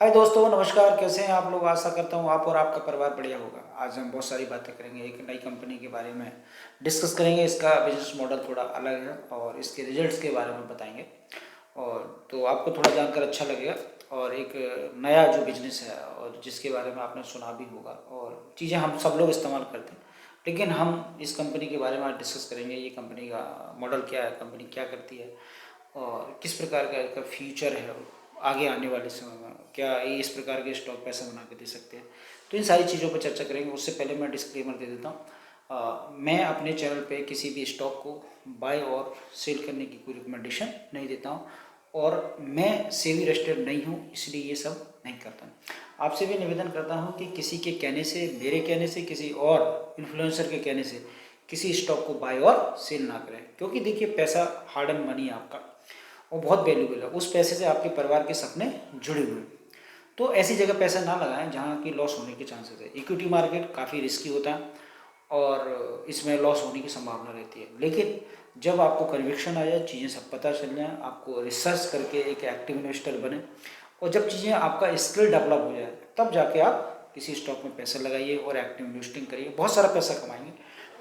हाय दोस्तों, नमस्कार। कैसे हैं आप लोग? आशा करता हूँ आप और आपका परिवार बढ़िया होगा। आज हम बहुत सारी बातें करेंगे, एक नई कंपनी के बारे में डिस्कस करेंगे। इसका बिजनेस मॉडल थोड़ा अलग है और इसके रिजल्ट्स के बारे में बताएंगे। और तो आपको थोड़ा जानकर अच्छा लगेगा। और एक नया जो बिजनेस है और जिसके बारे में आपने सुना भी होगा और चीज़ें हम सब लोग इस्तेमाल करते हैं, लेकिन हम इस कंपनी के बारे में आज डिस्कस करेंगे। ये कंपनी का मॉडल क्या है, कंपनी क्या करती है और किस प्रकार का इसका फ्यूचर है आगे आने वाले समय में। क्या ये इस प्रकार के स्टॉक पैसा बना के दे सकते हैं? तो इन सारी चीज़ों पर चर्चा करेंगे। उससे पहले मैं डिस्क्लेमर दे देता हूँ, मैं अपने चैनल पे किसी भी स्टॉक को बाय और सेल करने की कोई रिकमेंडेशन नहीं देता हूँ और मैं सेबी रजिस्टर्ड नहीं हूँ, इसलिए ये सब नहीं करता। आपसे भी निवेदन करता हूँ कि किसी के कहने से, मेरे कहने से, किसी और इन्फ्लुएंसर के कहने से किसी स्टॉक को बाय और सेल ना करें, क्योंकि देखिए पैसा हार्ड एंड मनी है आपका, वो बहुत वैल्यूबल है। उस पैसे से आपके परिवार के सपने जुड़े हुए हैं। तो ऐसी जगह पैसा ना लगाएं जहाँ की लॉस होने के चांसेस है। इक्विटी मार्केट काफ़ी रिस्की होता है और इसमें लॉस होने की संभावना रहती है, लेकिन जब आपको कन्विक्शन आ जाए, चीज़ें सब पता चल जाए, आपको रिसर्च करके एक एक्टिव इन्वेस्टर बने और जब चीज़ें आपका स्किल डेवलप हो जाए, तब जाके आप किसी स्टॉक में पैसा लगाइए और एक्टिव इन्वेस्टिंग करिए। बहुत सारा पैसा कमाएंगे,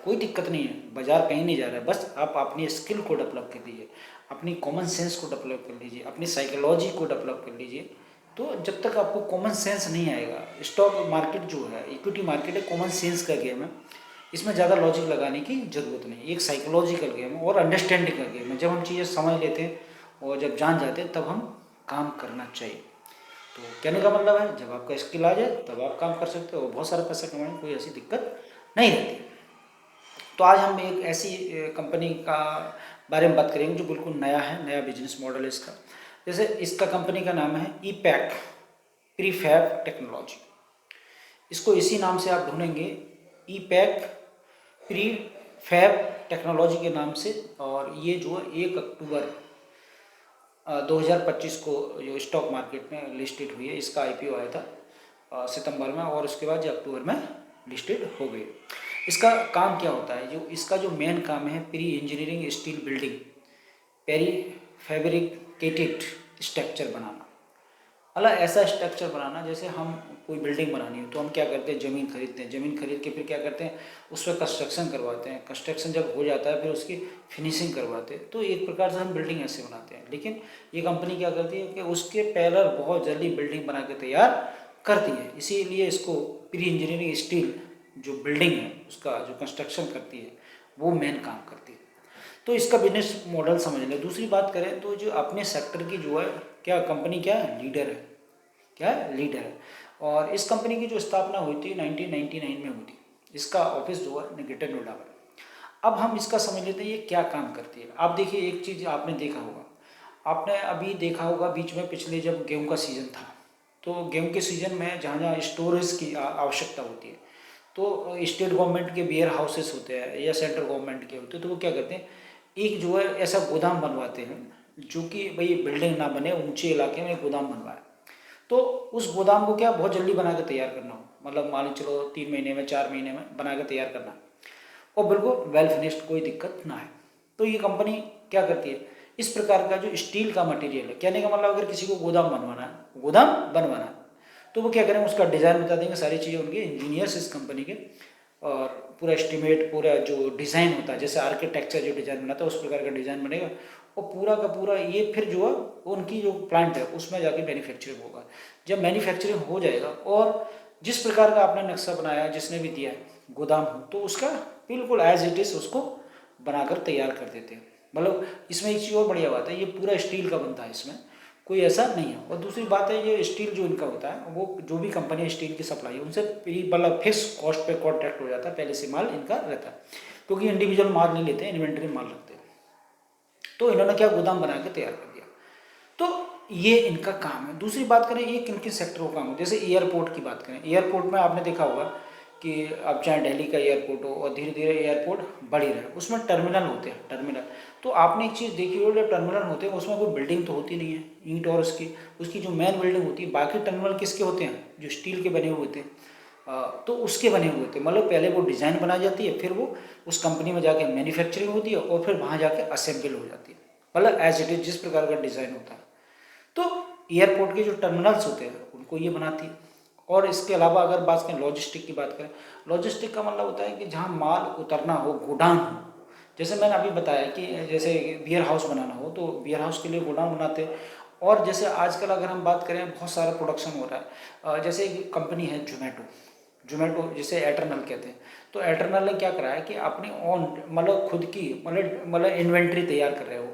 कोई दिक्कत नहीं है। बाजार कहीं नहीं जा रहा है, बस आप अपनी स्किल को डेवलप कर लीजिए, अपनी कॉमन सेंस को डेवलप कर लीजिए, अपनी साइकोलॉजी को डेवलप कर लीजिए। तो जब तक आपको कॉमन सेंस नहीं आएगा, स्टॉक मार्केट जो है, इक्विटी मार्केट है, कॉमन सेंस का गेम है। इसमें ज़्यादा लॉजिक लगाने की ज़रूरत नहीं, एक साइकोलॉजिकल गेम है और अंडरस्टैंडिंग का गेम है। जब हम चीज़ें समझ लेते हैं और जब जान जाते हैं, तब हम काम करना चाहिए। तो कहने का मतलब है, जब आपका स्किल आ जाए तब आप काम कर सकते हो और बहुत सारा पैसा कमाने, कोई ऐसी दिक्कत नहीं रहती। तो आज हम एक ऐसी कंपनी का बारे में बात करेंगे जो बिल्कुल नया है, नया बिजनेस मॉडल है इसका। जैसे इसका कंपनी का नाम है ईपैक प्रीफैब टेक्नोलॉजी। इसको इसी नाम से आप ढूंढेंगे, ईपैक प्रीफैब टेक्नोलॉजी के नाम से। और ये जो है 1 अक्टूबर 2025 को जो स्टॉक मार्केट में लिस्टेड हुई है। इसका आईपीओ आया था सितंबर में और उसके बाद जो अक्टूबर में लिस्टेड हो गई। इसका काम क्या होता है? जो इसका जो मेन काम है, pre engineering steel building, pre fabricated structure बनाना। मतलब ऐसा स्ट्रक्चर बनाना, जैसे हम कोई बिल्डिंग बनानी है तो हम क्या करते हैं, ज़मीन खरीदते हैं, ज़मीन खरीद के फिर क्या करते हैं, उस पर कंस्ट्रक्शन करवाते हैं। कंस्ट्रक्शन जब हो जाता है फिर उसकी फिनिशिंग करवाते हैं। तो एक प्रकार से हम बिल्डिंग ऐसे बनाते हैं, लेकिन ये कंपनी क्या करती है कि उसके पैरेलल बहुत जल्दी बिल्डिंग बना के तैयार करती है। इसीलिए इसको प्री इंजीनियरिंग स्टील जो बिल्डिंग है उसका जो कंस्ट्रक्शन करती है, वो मेन काम करती है। तो इसका बिजनेस मॉडल समझ लें। दूसरी बात करें तो जो अपने सेक्टर की जो है, क्या कंपनी क्या है, लीडर है। क्या है? लीडर है। और इस कंपनी की जो स्थापना हुई थी 1999 में हुई थी। इसका ऑफिस जो है ग्रेटर नोएडा में। अब हम इसका समझ लेते हैं ये क्या काम करती है। आप देखिए, एक चीज़ आपने देखा होगा, आपने अभी देखा होगा बीच में, पिछले जब गेहूं का सीज़न था, तो गेहूं के सीज़न में जहाँ जहाँ स्टोरेज की आवश्यकता होती है, तो स्टेट गवर्नमेंट के वेयर हाउसेस होते हैं या सेंट्रल गवर्नमेंट के होते हैं, तो वो क्या करते हैं, एक जो है ऐसा गोदाम बनवाते हैं जो कि भाई बिल्डिंग ना बने, ऊंचे इलाके में गोदाम बनवाए। तो उस गोदाम को क्या बहुत जल्दी बना के तैयार करना हो, मतलब मान लो चलो 3 महीने में, 4 महीने में बना के तैयार करना और बिल्कुल वेल फिनिश्ड, कोई दिक्कत ना है। तो ये कंपनी क्या करती है, इस प्रकार का जो स्टील का मटेरियल है, कहने का मतलब अगर किसी को गोदाम बनवाना है, गोदाम बनवाना है, तो वो क्या करेंगे, उसका डिज़ाइन बता देंगे, सारी चीज़ें उनके इंजीनियर्स इस कंपनी के, और पूरा एस्टिमेट, पूरा जो डिज़ाइन होता है, जैसे आर्किटेक्चर जो डिज़ाइन बनाता है उस प्रकार का डिज़ाइन बनेगा और पूरा का पूरा ये फिर जो है उनकी जो प्लांट है उसमें जाके मैन्युफैक्चरिंग होगा। जब मैन्युफैक्चरिंग हो जाएगा और जिस प्रकार का आपने नक्शा बनाया, जिसने भी दिया है गोदाम हो, तो उसका बिल्कुल एज इट इज़ उसको बनाकर तैयार कर देते हैं। मतलब इसमें एक चीज़ और बढ़िया बात है, ये पूरा स्टील का बनता है, इसमें कोई ऐसा नहीं है। और दूसरी बात है, ये स्टील जो इनका होता है, वो जो भी कंपनी स्टील की सप्लाई है उनसे मतलब फिक्स कॉस्ट पे कॉन्ट्रैक्ट हो जाता है, पहले से माल इनका रहता है, क्योंकि इंडिविजुअल माल नहीं लेते हैं, इन्वेंट्री माल रखते हैं। तो इन्होंने क्या गोदाम बना के तैयार कर दिया। तो ये इनका काम है। दूसरी बात करें, ये किन किन सेक्टरों का काम है, जैसे एयरपोर्ट की बात करें, एयरपोर्ट में आपने देखा होगा कि अब चाहे दिल्ली का एयरपोर्ट हो और धीरे धीरे एयरपोर्ट बढ़ ही रहा है, उसमें टर्मिनल होते हैं, टर्मिनल। तो आपने एक चीज़ देखी होगी, जब टर्मिनल होते हैं उसमें कोई बिल्डिंग तो होती नहीं है ईंट और उसकी, उसकी जो मेन बिल्डिंग होती है, बाकी टर्मिनल किसके होते हैं, जो स्टील के बने हुए थे, तो उसके बने हुए थे। मतलब पहले वो डिज़ाइन बनाई जाती है, फिर वो उस कंपनी में जाके मैन्युफैक्चरिंग होती है और फिर वहाँ जाके असेंबल हो जाती है, मतलब एज इट इज़ जिस प्रकार का डिज़ाइन होता है। तो एयरपोर्ट के जो टर्मिनल्स होते हैं उनको ये बनाती है। और इसके अलावा अगर बात करें लॉजिस्टिक की बात करें, लॉजिस्टिक का मतलब होता है कि जहाँ माल उतरना हो, गोडाउन हो। जैसे मैंने अभी बताया कि जैसे बियर हाउस बनाना हो तो बियर हाउस के लिए गोडाउन बनाते हैं। और जैसे आजकल अगर हम बात करें बहुत सारा प्रोडक्शन हो रहा है, जैसे एक कंपनी है जोमेटो, जोमेटो जिसे एटर्नल कहते हैं। तो एटर्नल ने क्या करा है कि अपनी ऑन मतलब खुद की मतलब इन्वेंट्री तैयार कर रहे हो।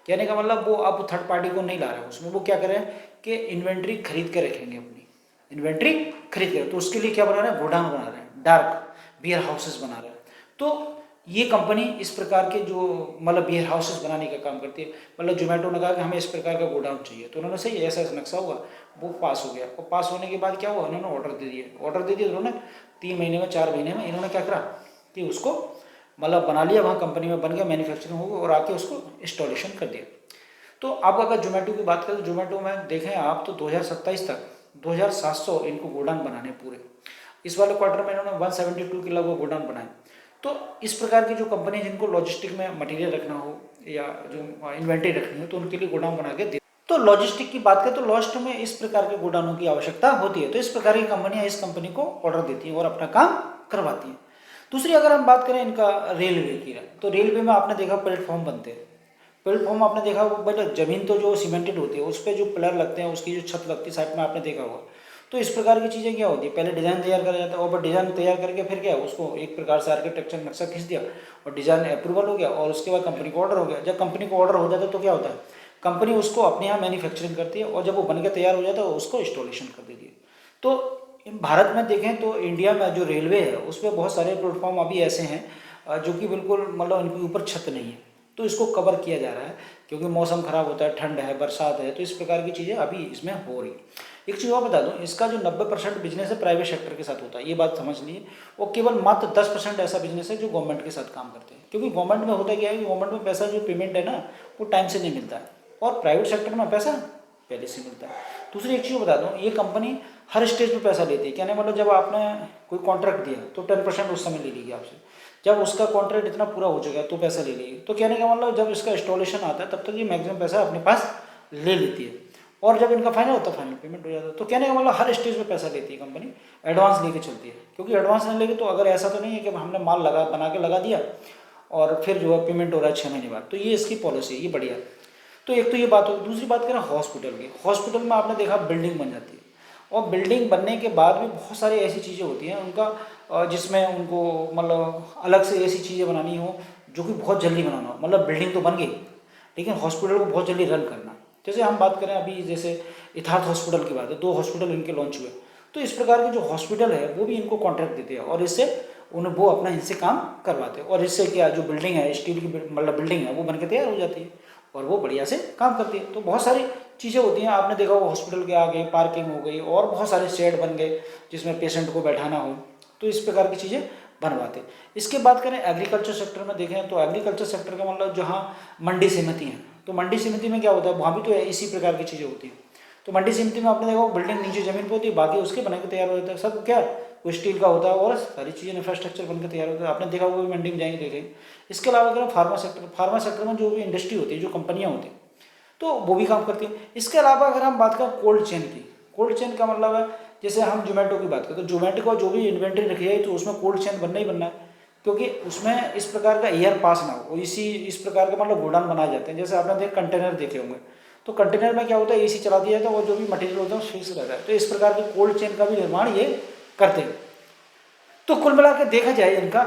कहने का मतलब वो अब थर्ड पार्टी को नहीं ला रहे हैं उसमें, वो क्या कर रहे हैं कि इन्वेंट्री खरीद के रखेंगे, अपनी इन्वेंट्री खरीद के। तो उसके लिए क्या बना रहे हैं, गोडाउन बना रहे हैं, डार्क बियर हाउसेस बना रहे हैं। तो ये कंपनी इस प्रकार के जो मतलब बियर हाउसेस बनाने का काम करती है। मतलब जोमेटो ने कहा कि हमें इस प्रकार का गोडाउन चाहिए, तो उन्होंने सही ऐसा नक्शा हुआ, वो पास हो गया। और पास होने के बाद क्या हुआ, उन्होंने ऑर्डर दे दिए। ऑर्डर दे दिए उन्होंने 3 महीने में 4 महीने में इन्होंने क्या करा कि उसको मतलब बना लिया, वहाँ कंपनी में बन गया, मैन्युफैक्चरिंग हो गई और आके उसको इंस्टॉलेशन कर दिया। तो अब अगर जोमेटो की बात करें तो जोमेटो में देखें आप तो 2027 तक 2700 इनको गोडाउन बनाने पूरे। इस वाले क्वार्टर में इन्होंने 172 के लगभग गोडाउन बनाए। तो इस प्रकार की जो कंपनी जिनको लॉजिस्टिक में मटेरियल रखना हो या जो इन्वेंट्री रखनी हो तो उनके लिए गोडाउन बना के दे। तो लॉजिस्टिक की बात करें तो लॉजिस्ट में इस प्रकार के गोडाउनों की आवश्यकता होती है। तो इस प्रकार की कंपनियां इस कंपनी को ऑर्डर देती हैं और अपना काम करवाती हैं। दूसरी अगर हम बात करें इनका रेलवे की, तो रेलवे में आपने देखा प्लेटफॉर्म बनते हैं। प्लेटफॉर्म आपने देखा वो मतलब जमीन तो जो सीमेंटेड होती है उस पर जो पिलर लगते हैं, उसकी जो छत लगती है साइड में, आपने देखा होगा। तो इस प्रकार की चीज़ें क्या होती है, पहले डिज़ाइन तैयार करा जाता है और डिज़ाइन तैयार करके फिर क्या उसको एक प्रकार से आर्किटेक्चर नक्शा खींच दिया और डिज़ाइन अप्रूवल हो गया और उसके बाद कंपनी को ऑर्डर हो गया। जब कंपनी को ऑर्डर हो जाता है तो क्या होता है, कंपनी उसको अपने यहाँ मैन्युफैक्चरिंग करती है और जब वो बन के तैयार हो जाता है उसको इंस्टॉलेशन कर देती है। तो भारत में देखें तो इंडिया में जो रेलवे है उस पर बहुत सारे प्लेटफॉर्म अभी ऐसे हैं जो कि बिल्कुल मतलब इनके ऊपर छत नहीं है, तो इसको कवर किया जा रहा है क्योंकि मौसम खराब होता है, ठंड है, बरसात है, तो इस प्रकार की चीज़ें अभी इसमें हो रही। एक चीज़ और बता दूं, इसका जो 90% बिजनेस है प्राइवेट सेक्टर के साथ होता है, ये बात समझ लीजिए। वो केवल मात्र 10% ऐसा बिजनेस है जो गवर्नमेंट के साथ काम करते हैं। क्योंकि गवर्नमेंट में होता क्या है कि गवर्नमेंट में पैसा जो पेमेंट है ना वो टाइम से नहीं मिलता है और प्राइवेट सेक्टर में पैसा पहले से मिलता है। दूसरी एक चीज़ बता दूँ, ये कंपनी हर स्टेज पे पैसा लेती है। कहने मतलब जब आपने कोई कॉन्ट्रैक्ट दिया तो 10% उस समय ले लीजिए आपसे, जब उसका कॉन्ट्रैक्ट इतना पूरा हो चुका है तो पैसा ले लीजिए। तो कहने का मतलब जब इसका इंस्टॉलेशन आता है तब तक ये मैक्सिमम पैसा अपने पास ले लेती है और जब इनका फाइनल होता है फाइनल पेमेंट हो जाता है। तो कहने का मतलब हर स्टेज पे पैसा लेती है कंपनी, एडवांस लेके चलती है। क्योंकि एडवांस नहीं लेगी तो अगर ऐसा तो नहीं है कि हमने माल बना के लगा दिया और फिर जो है पेमेंट हो रहा है 6 महीने बाद, तो ये इसकी पॉलिसी है, ये बढ़िया। तो एक तो ये बात होगी। दूसरी बात करें हॉस्पिटल की, हॉस्पिटल में आपने देखा बिल्डिंग बन जाती है और बिल्डिंग बनने के बाद भी बहुत सारी ऐसी चीज़ें होती हैं उनका जिसमें उनको मतलब अलग से ऐसी चीज़ें बनानी हो जो कि बहुत जल्दी बनाना हो। मतलब बिल्डिंग तो बन गई लेकिन हॉस्पिटल को बहुत जल्दी रन करना। जैसे हम बात करें अभी जैसे इथार्थ हॉस्पिटल की बात है, 2 हॉस्पिटल इनके लॉन्च हुए। तो इस प्रकार के जो हॉस्पिटल है वो भी इनको कॉन्ट्रैक्ट देते हैं और इससे उन्हें वो अपना इनसे काम करवाते हैं और इससे क्या जो बिल्डिंग है स्टील की मतलब बिल्डिंग है वो बन के तैयार हो जाती है और वो बढ़िया से काम करती है। तो बहुत सारी चीज़ें होती हैं। आपने देखा वो हॉस्पिटल के आगे पार्किंग हो गई और बहुत सारे शेड बन गए जिसमें पेशेंट को बैठाना हो, तो इस प्रकार की चीज़ें बनवाते। इसके बात करें एग्रीकल्चर सेक्टर में देखें तो एग्रीकल्चर सेक्टर का मतलब जहाँ मंडी समिति है, तो मंडी समिति में क्या होता है वहाँ भी तो इसी प्रकार की चीज़ें होती हैं। तो मंडी समिति में आपने देखा बिल्डिंग नीचे ज़मीन पर होती है, बाकी उसके बना के तैयार हो जाता है सब, क्या वो स्टील का होता है और सारी चीज़ें इंफ्रास्ट्रक्चर बनकर तैयार होता है। आपने देखा होगा मंडी में जाएंगे देखेंगे। इसके अलावा अगर फार्मा सेक्टर में जो भी इंडस्ट्री होती है, जो कंपनियाँ होती हैं, तो वो भी काम करती हैं। इसके अलावा अगर हम बात करें कोल्ड चेन की, कोल्ड चेन का मतलब है जैसे हम जोमेटो की बात करें तो जोमेटो का जो भी इन्वेंट्री रखी है तो उसमें कोल्ड चेन बनना ही बनना है क्योंकि उसमें इस प्रकार का एयर पास ना हो। इस प्रकार का मतलब गोडाउन बनाए जाते हैं। जैसे आपने कंटेनर देखे होंगे तो कंटेनर में क्या होता है एसी चला दिया जाता है और जो भी मटेरियल होता है वो फिक्स रहता है। तो इस प्रकार के कोल्ड चेन का भी निर्माण ये करते हैं। तो कुल मिला के देखा जाए इनका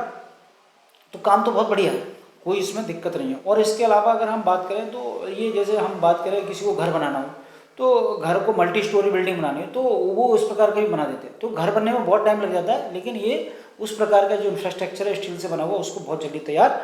तो काम तो बहुत बढ़िया है, कोई इसमें दिक्कत नहीं है। और इसके अलावा अगर हम बात करें तो ये जैसे हम बात करें किसी को घर बनाना हो तो घर को मल्टी स्टोरी बिल्डिंग बनानी हो तो वो उस प्रकार का भी बना देते हैं। तो घर बनने में बहुत टाइम लग जाता है लेकिन ये उस प्रकार का जो इंफ्रास्ट्रक्चर है स्टील से बना हुआ उसको बहुत जल्दी तैयार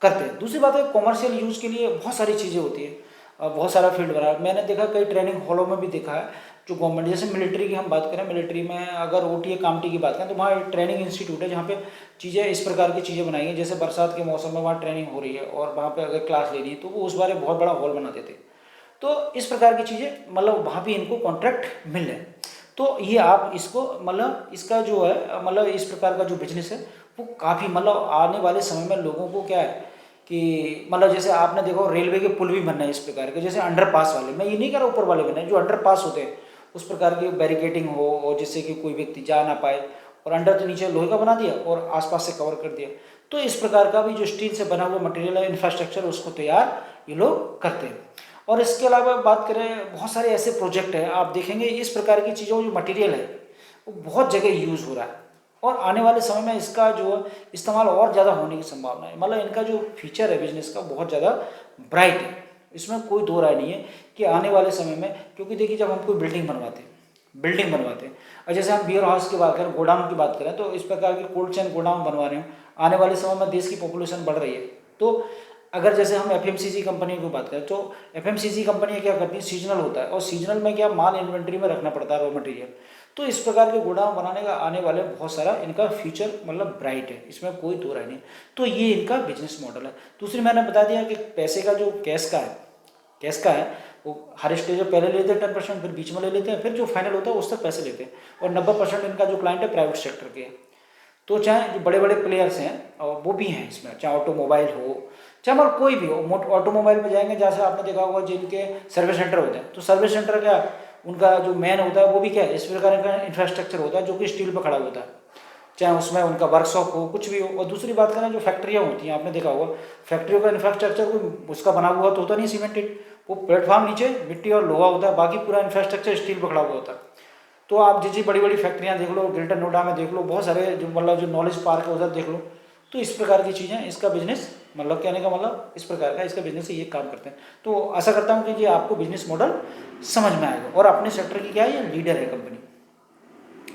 करते हैं। दूसरी बात है कॉमर्शियल यूज़ के लिए बहुत सारी चीज़ें होती है, बहुत सारा फील्ड बना है। मैंने देखा कई ट्रेनिंग हॉलों में भी देखा है जो गवर्नमेंट, जैसे मिलिट्री की हम बात करें, मिलिट्री में अगर ओटीए कामटी की बात करें तो वहाँ ट्रेनिंग इंस्टीट्यूट है जहाँ पे चीज़ें इस प्रकार की चीज़ें बनाई हैं। जैसे बरसात के मौसम में वहाँ ट्रेनिंग हो रही है और वहाँ पे अगर क्लास लेनी है तो वो उस बारे बहुत बड़ा हॉल बना देते। तो इस प्रकार की चीज़ें मतलब वहाँ भी इनको कॉन्ट्रैक्ट मिल रहे हैं। तो ये आप इसको मतलब इसका जो है मतलब इस प्रकार का जो बिजनेस है वो काफ़ी मतलब आने वाले समय में लोगों को क्या है कि मतलब जैसे आपने देखो रेलवे के पुल भी बनना है इस प्रकार के, जैसे अंडर पास वाले, मैं ये नहीं कह रहा ऊपर वाले बनना है, जो अंडर पास होते हैं उस प्रकार की बैरिकेडिंग हो और जिससे कि कोई व्यक्ति जा ना पाए, और अंडर तो नीचे लोहे का बना दिया और आसपास से कवर कर दिया। तो इस प्रकार का भी जो स्टील से बना हुआ मटेरियल है, इंफ्रास्ट्रक्चर, उसको तैयार ये लोग करते हैं। और इसके अलावा बात करें, बहुत सारे ऐसे प्रोजेक्ट हैं, आप देखेंगे इस प्रकार की चीज़ों जो मटेरियल है वो बहुत जगह यूज़ हो रहा है, और आने वाले समय में इसका जो इस्तेमाल और ज़्यादा होने की संभावना है। मतलब इनका जो फ्यूचर है बिजनेस का बहुत ज़्यादा ब्राइट है, इसमें कोई दो राय नहीं है कि आने वाले समय में, क्योंकि देखिए जब हम कोई बिल्डिंग बनवाते हैं और जैसे हम बियर हाउस की बात करें, गोडाउन की बात करें, तो इस प्रकार के कोल्ड चेन गोडाउन बनवा रहे हैं। आने वाले समय में देश की पॉपुलेशन बढ़ रही है, तो अगर जैसे हम एफएमसीजी कंपनी की बात करें, तो एफएमसीजी कंपनियां क्या करती हैं, सीजनल होता है, और सीजनल में क्या माल इन्वेंट्री में रखना पड़ता है, रॉ मटेरियल। तो इस प्रकार के गोडाउन बनाने का आने वाले बहुत सारा इनका फ्यूचर मतलब ब्राइट है, इसमें कोई दो राय नहीं। तो ये इनका बिजनेस मॉडल है। दूसरी मैंने बता दिया कि पैसे का जो कैश का है वो हर स्टेज में पहले लेते हैं 10%, फिर बीच में ले लेते हैं, फिर जो फाइनल होता है उस तक पैसे लेते हैं। और 90% इनका जो क्लाइंट है प्राइवेट सेक्टर के हैं। तो चाहे जो बड़े बड़े प्लेयर्स हैं और वो भी हैं इसमें, चाहे ऑटोमोबाइल हो, चाहे मतलब कोई भी हो। ऑटोमोबाइल में जाएंगे, जैसे आपने देखा होगा जिनके सर्विस सेंटर होते हैं, तो सर्विस सेंटर क्या उनका जो मेन होता है वो भी क्या है, इस प्रकार का इंफ्रास्ट्रक्चर होता है जो कि स्टील पर खड़ा होता है, चाहे उसमें उनका वर्कशॉप हो, कुछ भी हो। और दूसरी बात करें, जो फैक्ट्रियाँ होती हैं, आपने देखा होगा फैक्ट्रियों का इंफ्रास्ट्रक्चर कोई उसका बना हुआ तो होता नहीं सीमेंटेड, वो प्लेटफॉर्म नीचे मिट्टी और लोहा होता है, बाकी पूरा इंफ्रास्ट्रक्चर स्टील पर खड़ा हुआ होता है। तो आप जिस बड़ी बड़ी फैक्ट्रियाँ देख लो, ग्रेटर नोएडा में देख लो, बहुत सारे जो मतलब जो नॉलेज पार्क है उधर देख लो। तो इस प्रकार की चीज़ें, इसका बिजनेस मतलब कहने का मतलब इस प्रकार का इसका बिजनेस ये काम करते हैं। तो आशा करता हूँ कि ये आपको बिजनेस मॉडल समझ में आएगा, और अपने सेक्टर की क्या है, ये लीडर है कंपनी।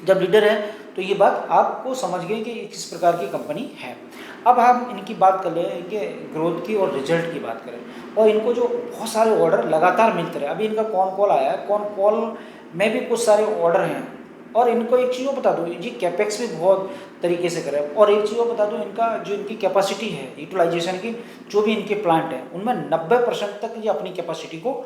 जब लीडर है तो ये बात आपको समझ गए कि किस प्रकार की कंपनी है। अब हम इनकी बात कर ले कि ग्रोथ की और रिजल्ट की बात करें, और इनको जो बहुत सारे ऑर्डर लगातार मिलते रहे। अभी इनका कौन कॉल आया है, कौन कॉल में भी कुछ सारे ऑर्डर हैं। और इनको एक चीज़ बता दूँ जी, कैपेक्स भी बहुत तरीके से करें। और एक चीज़ बता दूँ, इनका जो इनकी कैपेसिटी है यूटिलाइजेशन की, जो भी इनके प्लांट हैं उनमें 90% तक ये अपनी कैपेसिटी को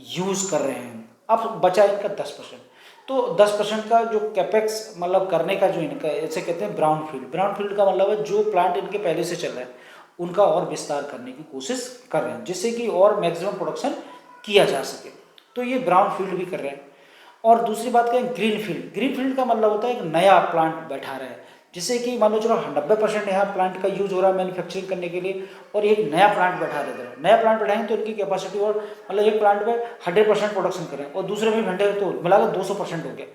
यूज़ कर रहे हैं। अब बचा इनका 10%। तो 10% का जो कैपेक्स मतलब करने का जो इनका, ऐसे कहते हैं ब्राउन फील्ड का मतलब है जो प्लांट इनके पहले से चल रहा है उनका और विस्तार करने की कोशिश कर रहे हैं, जिससे कि और मैक्सिमम प्रोडक्शन किया जा सके। तो ये ब्राउन फील्ड भी कर रहे हैं। और दूसरी बात करें ग्रीन फील्ड का मतलब होता है एक नया प्लांट बैठा रहे हैं, जिससे कि मान लो चलो 90% यहाँ प्लांट का यूज हो रहा है मैन्युफैक्चरिंग करने के लिए, और एक नया प्लांट बैठा रहता है। नया प्लांट बैठाएंगे तो इनकी कैपेसिटी और मतलब एक प्लांट में 100% प्रोडक्शन करें और दूसरे में 100, तो मिलाकर 200% हो गया।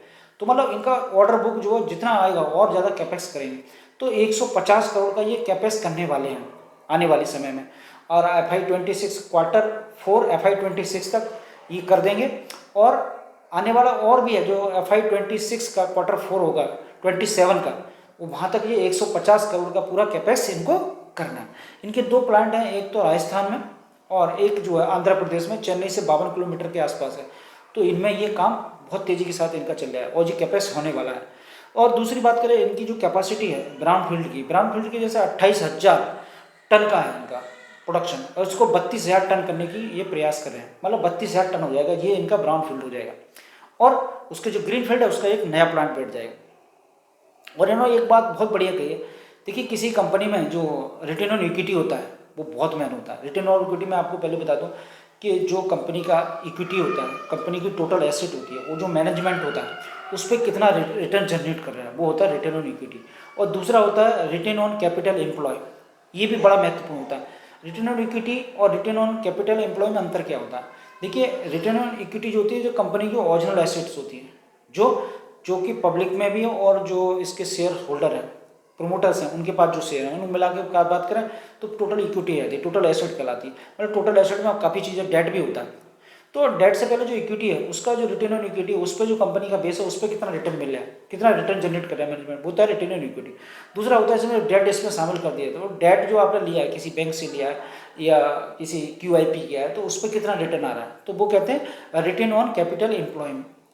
तो मतलब इनका ऑर्डर बुक जो जितना आएगा और ज़्यादा कैपेक्स करेंगे। तो 150 करोड़ का ये कैपेक्स करने वाले हैं आने वाले समय में। और FY26 Q4 FY26 तक ये कर देंगे। और आने वाला और भी है जो FY26 का Q4 होगा 27 का, वो वहाँ तक ये 150 करोड़ का पूरा कैपेक्स इनको करना है। इनके 2 प्लांट हैं, एक तो राजस्थान में और एक जो है आंध्र प्रदेश में, चेन्नई से 52 किलोमीटर के आसपास है। तो इनमें ये काम बहुत तेज़ी के साथ इनका चल रहा है और ये कैपेक्स होने वाला है। और दूसरी बात करें इनकी जो कैपेसिटी है ब्राउन फील्ड की जैसे 28,000 टन का है इनका प्रोडक्शन, और इसको 32,000 टन करने की ये प्रयास कर रहे हैं। मतलब 32,000 टन हो जाएगा, ये इनका ब्राउन फील्ड हो जाएगा। और उसके जो ग्रीन फील्ड है उसका एक नया प्लांट बैठ जाएगा। और इन्होंने एक बात बहुत बढ़िया कही है, देखिए किसी कंपनी में जो रिटर्न ऑन इक्विटी होता है वो बहुत मेन होता है। रिटर्न ऑन इक्विटी में आपको पहले बता दूं कि जो कंपनी का इक्विटी होता है, कंपनी की टोटल एसेट होती है, वो जो मैनेजमेंट होता है उस पर कितना रिटर्न जनरेट कर रहा है, वो होता है रिटर्न ऑन इक्विटी। और दूसरा होता है रिटर्न ऑन कैपिटल एम्प्लॉय, ये भी बड़ा महत्वपूर्ण होता है। रिटर्न ऑन इक्विटी और रिटर्न ऑन कैपिटल एम्प्लॉय में अंतर क्या होता है? देखिए रिटर्न ऑन इक्विटी जो होती है, जो कंपनी की ओरिजिनल एसेट्स होती हैं, जो कि पब्लिक में भी है, और जो इसके शेयर होल्डर हैं, प्रोमोटर्स हैं, उनके पास जो शेयर हैं, उन मिला के बात करें तो टोटल इक्विटी है, टोटल एसेट कहलाती है। मतलब टोटल एसेट में काफ़ी चीज़ें, डेट भी होता है। तो डेट से पहले जो इक्विटी है उसका जो रिटर्न ऑन इक्विटी, उस पर जो कंपनी का बेस है उस पर कितना रिटर्न मिल रहा है, कितना रिटर्न जनरेट कर रहा है मैनेजमेंट, होता है रिटर्न ऑन इक्विटी। दूसरा होता है इसमें डेट इसमें शामिल कर दिया, तो डेट जो आपने लिया है किसी बैंक से लिया है या किसी QIP किया है, तो उस पर कितना रिटर्न आ रहा है, तो वो कहते हैं रिटर्न ऑन कैपिटल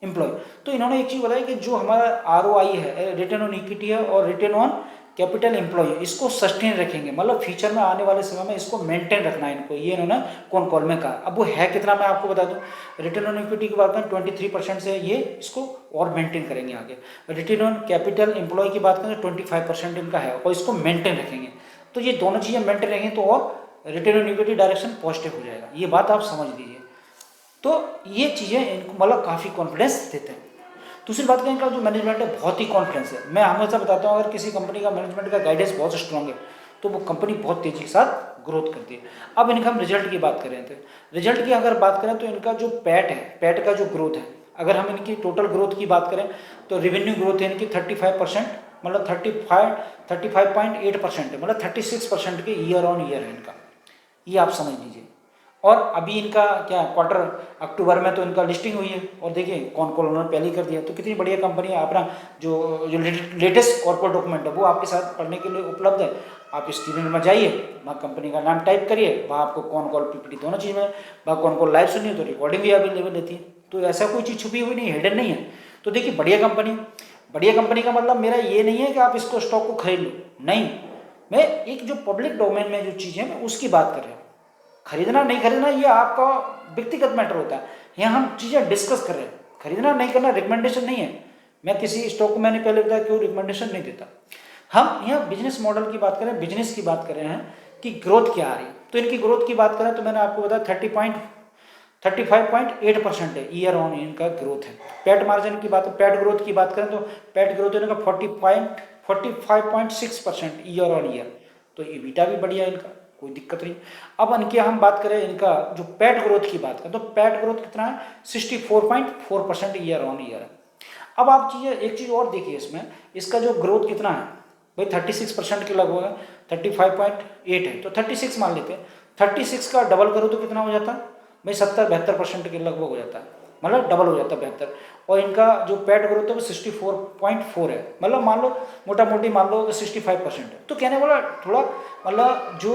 एम्प्लॉय। तो इन्होंने एक चीज़ बताई कि जो हमारा ROI है, रिटर्न ऑन इक्विटी है और रिटर्न ऑन कैपिटल एम्प्लॉय, इसको सस्टेन रखेंगे, मतलब फ्यूचर में आने वाले समय में इसको मेंटेन रखना है इनको, ये इन्होंने कौन कॉल में कहा। अब वो है कितना, मैं आपको बता दूं, रिटर्न ऑन इक्विटी की बात करें 23% से ये इसको और मेंटेन करेंगे आगे। रिटर्न ऑन कैपिटल एम्प्लॉय की बात करें 25% इनका है और इसको मेंटेन रखेंगे। तो ये दोनों चीज़ें मेंटेन रहेंगे तो और return on equity direction positive हो जाएगा, ये बात आप समझ लीजिए। तो ये चीज़ें इनको मतलब काफ़ी कॉन्फिडेंस देते हैं। दूसरी बात का इनका जो मैनेजमेंट है बहुत ही कॉन्फिडेंस है। मैं हमेशा बताता हूँ अगर किसी कंपनी का मैनेजमेंट का गाइडेंस बहुत स्ट्रांग है तो वो कंपनी बहुत तेजी के साथ ग्रोथ करती है। अब इनका हम रिजल्ट की बात करें तो रिजल्ट की अगर बात करें तो इनका जो पैट है, पैट का जो ग्रोथ है, अगर हम इनकी टोटल ग्रोथ की बात करें तो रेवेन्यू ग्रोथ है इनकी 35%, मतलब 35.8% है, मतलब 36% के ईयर ऑन ईयर है इनका, ये आप समझ लीजिए। और अभी इनका क्या क्वार्टर अक्टूबर में तो इनका लिस्टिंग हुई है और देखिए कौन कौन उन्होंने पहले ही कर दिया, तो कितनी बढ़िया कंपनी है। अपना जो जो लेटेस्ट कॉर्पोरेट डॉक्यूमेंट है वो आपके साथ पढ़ने के लिए उपलब्ध है। आप स्टूडेंट में जाइए, वहाँ कंपनी का नाम टाइप करिए, वहाँ आपको कौन कॉल पीपीटी दोनों चीज़ में, वहाँ कौन कॉल लाइव सुनिए तो रिकॉर्डिंग भी अवेलेबल रहती है। तो ऐसा कोई चीज़ छुपी हुई नहीं है, हिडन नहीं है। तो देखिए बढ़िया कंपनी, बढ़िया कंपनी का मतलब मेरा ये नहीं है कि आप इसको स्टॉक को खरीद लो, नहीं, मैं एक जो पब्लिक डोमेन में जो चीज़ें मैं उसकी बात कर रहा हूँ। खरीदना नहीं खरीदना ये आपका व्यक्तिगत मैटर होता है, यहाँ हम चीज़ें डिस्कस कर रहे हैं। खरीदना नहीं करना रिकमेंडेशन नहीं है, मैं किसी स्टॉक को मैंने पहले बताया क्यों रिकमेंडेशन नहीं देता। हम यहाँ बिजनेस मॉडल की बात करें, बिजनेस की बात कर रहे हैं कि ग्रोथ क्या आ रही है। तो इनकी ग्रोथ की बात करें तो मैंने आपको बताया 35.8% है ईयर ऑन इनका ग्रोथ है। पैट मार्जिन की बात, पैट ग्रोथ की बात करें तो पैट ग्रोथ इनका 45.6% ईयर ऑन ईयर, तो EBITDA भी बढ़िया है इनका, कोई दिक्कत नहीं। अब इनकी हम बात करें इनका जो पैट ग्रोथ की बात करें तो पैट ग्रोथ कितना है 64.4% ईयर ऑन ईयर है। अब आप चीज़ें एक चीज़ और देखिए इसमें, इसका जो ग्रोथ कितना है भाई 36% के लगभग है, 35.8 है तो 36 मान लेते हैं, 36 का डबल करो तो कितना हो जाता है भाई 70-72% के लगभग हो जाता है, मतलब डबल हो जाता है 72। और इनका जो पैट ग्रोथ है वो 64.4 है, मतलब मान लो मोटा मोटी मान लो 65% है। तो कहने वाला थोड़ा मतलब जो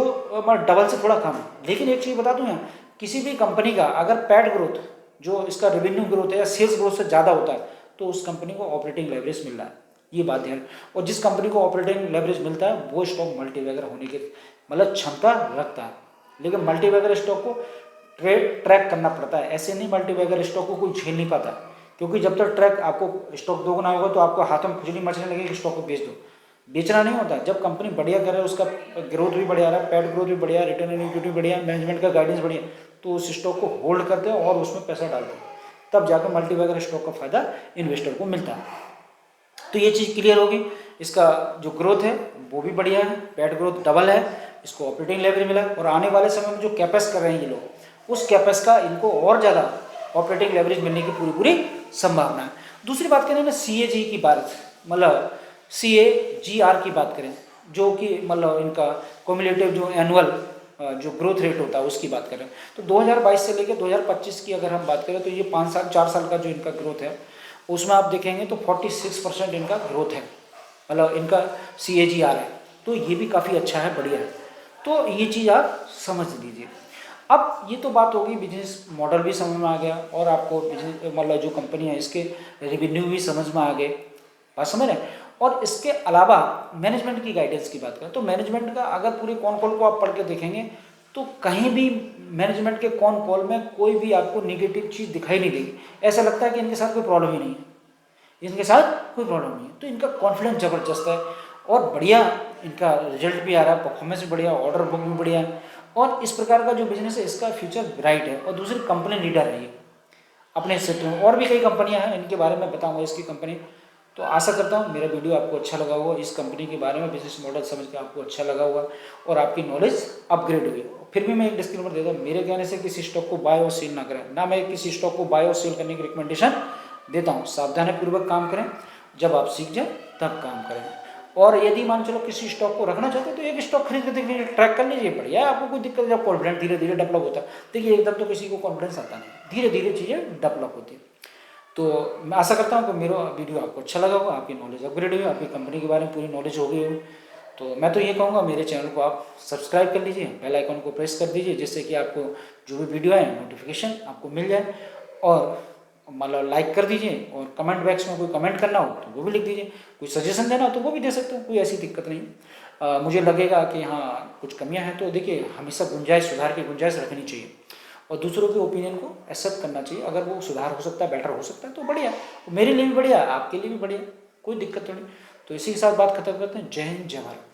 डबल से थोड़ा कम है। लेकिन एक चीज़ बता दूँ यहाँ, किसी भी कंपनी का अगर पैट ग्रोथ जो इसका रेवेन्यू ग्रोथ है या सेल्स ग्रोथ से ज़्यादा होता है तो उस कंपनी को ऑपरेटिंग लेवरेज मिल रहा है, ये बात ध्यान। और जिस कंपनी को ऑपरेटिंग लेवरेज मिलता है वो स्टॉक मल्टीबैगर होने की मतलब क्षमता रखता है। लेकिन मल्टीबैगर स्टॉक को ट्रैक करना पड़ता है, ऐसे नहीं मल्टीबैगर स्टॉक को कोई झेल नहीं पाता, क्योंकि जब तक ट्रैक आपको स्टॉक दोगुना होगा तो आपको हाथों में खुजली मचने लगेगी कि स्टॉक को बेच दो। बेचना नहीं होता, जब कंपनी बढ़िया करे, उसका ग्रोथ भी बढ़िया रहा है, पैट ग्रोथ भी बढ़िया, रिटर्न ऑन इक्विटी बढ़िया, मैनेजमेंट का गाइडेंस बढ़िया, तो उस स्टॉक को होल्ड करते हैं और उसमें पैसा डालते हैं, तब जाकर मल्टीबैगर स्टॉक का फायदा इन्वेस्टर को मिलता है। तो ये चीज़ क्लियर होगी। इसका जो ग्रोथ है वो भी बढ़िया है, पैट ग्रोथ डबल है, इसको ऑपरेटिंग लेवरेज मिला, और आने वाले समय में जो कैपेक्स कर रहे हैं ये लोग, उस कैपेक्स का इनको और ज़्यादा ऑपरेटिंग लेवरेज मिलने की पूरी संभावना है। दूसरी बात करें ना CAG की बात, मतलब CAGR की बात करें, जो कि मतलब इनका क्यूमुलेटिव जो एनुअल जो ग्रोथ रेट होता है उसकी बात करें तो 2022 से लेकर 2025 की अगर हम बात करें तो ये 4 साल का जो इनका ग्रोथ है उसमें आप देखेंगे तो 46% इनका ग्रोथ है, मतलब इनका CAGR है, तो ये भी काफ़ी अच्छा है, बढ़िया है। तो ये चीज़ आप समझ लीजिए। अब ये तो बात होगी, बिजनेस मॉडल भी समझ में आ गया और आपको बिजनेस मतलब जो कंपनी है इसके रेवेन्यू भी समझ में आ गए, बात समझ रहे हैं। और इसके अलावा मैनेजमेंट की गाइडेंस की बात करें तो मैनेजमेंट का अगर पूरे कॉन कॉल को आप पढ़ के देखेंगे तो कहीं भी मैनेजमेंट के कॉन कॉल में कोई भी आपको निगेटिव चीज़ दिखाई नहीं देगी, ऐसा लगता है कि इनके साथ कोई प्रॉब्लम ही नहीं है, इनके साथ कोई प्रॉब्लम नहीं है। तो इनका कॉन्फिडेंस ज़बरदस्त है और बढ़िया इनका रिजल्ट भी आ रहा है, परफॉर्मेंस भी बढ़िया, ऑर्डर बुक भी बढ़िया है, और इस प्रकार का जो बिजनेस है इसका फ्यूचर ब्राइट है। और दूसरी कंपनी लीडर है ये अपने क्षेत्र में, और भी कई कंपनियां हैं इनके बारे में बताऊंगा इसकी कंपनी। तो आशा करता हूँ मेरा वीडियो आपको अच्छा लगा होगा, इस कंपनी के बारे में बिजनेस मॉडल समझ के आपको अच्छा लगा होगा और आपकी नॉलेज अपग्रेड हुई। फिर भी मैं एक डिस्क्लेमर देता हूँ, मेरे कहने से किसी स्टॉक को बाय और सेल ना करें, ना मैं किसी स्टॉक को बाय और सेल करने की रिकमेंडेशन देता हूँ। सावधानीपूर्वक काम करें, जब आप सीख जाए तब काम करें। और यदि मान चलो किसी स्टॉक को रखना चाहते हैं तो एक स्टॉक खरीद के देखिए, ट्रैक कर लीजिए, बढ़िया है, आपको कोई दिक्कत, जब कॉन्फिडेंस धीरे धीरे डेवलप होता है। देखिए एकदम तो किसी को कॉन्फिडेंस आता नहीं, धीरे धीरे चीज़ें डेवलप होती है। तो मैं आशा करता हूँ कि मेरा वीडियो आपको अच्छा लगा होगा, आपकी नॉलेज अपग्रेड हुई, आपकी कंपनी के बारे में पूरी नॉलेज हो गई हो। तो मैं तो ये कहूँगा मेरे चैनल को आप सब्सक्राइब कर लीजिए, बेल आइकन को प्रेस कर दीजिए, जिससे कि आपको जो भी वीडियो है नोटिफिकेशन आपको मिल जाए। और मतलब लाइक कर दीजिए, और कमेंट बॉक्स में कोई कमेंट करना हो तो वो भी लिख दीजिए, कोई सजेशन देना हो तो वो भी दे सकते हो, कोई ऐसी दिक्कत नहीं। मुझे लगेगा कि हाँ कुछ कमियां हैं तो देखिए हमेशा गुंजाइश, सुधार की गुंजाइश रखनी चाहिए, और दूसरों के ओपिनियन को एक्सेप्ट करना चाहिए। अगर वो सुधार हो सकता है, बेटर हो सकता है तो बढ़िया, मेरे लिए भी बढ़िया, आपके लिए भी बढ़िया, कोई दिक्कत तो नहीं। तो इसी के साथ बात खत्म करते हैं। जय हिंद, जय भारत।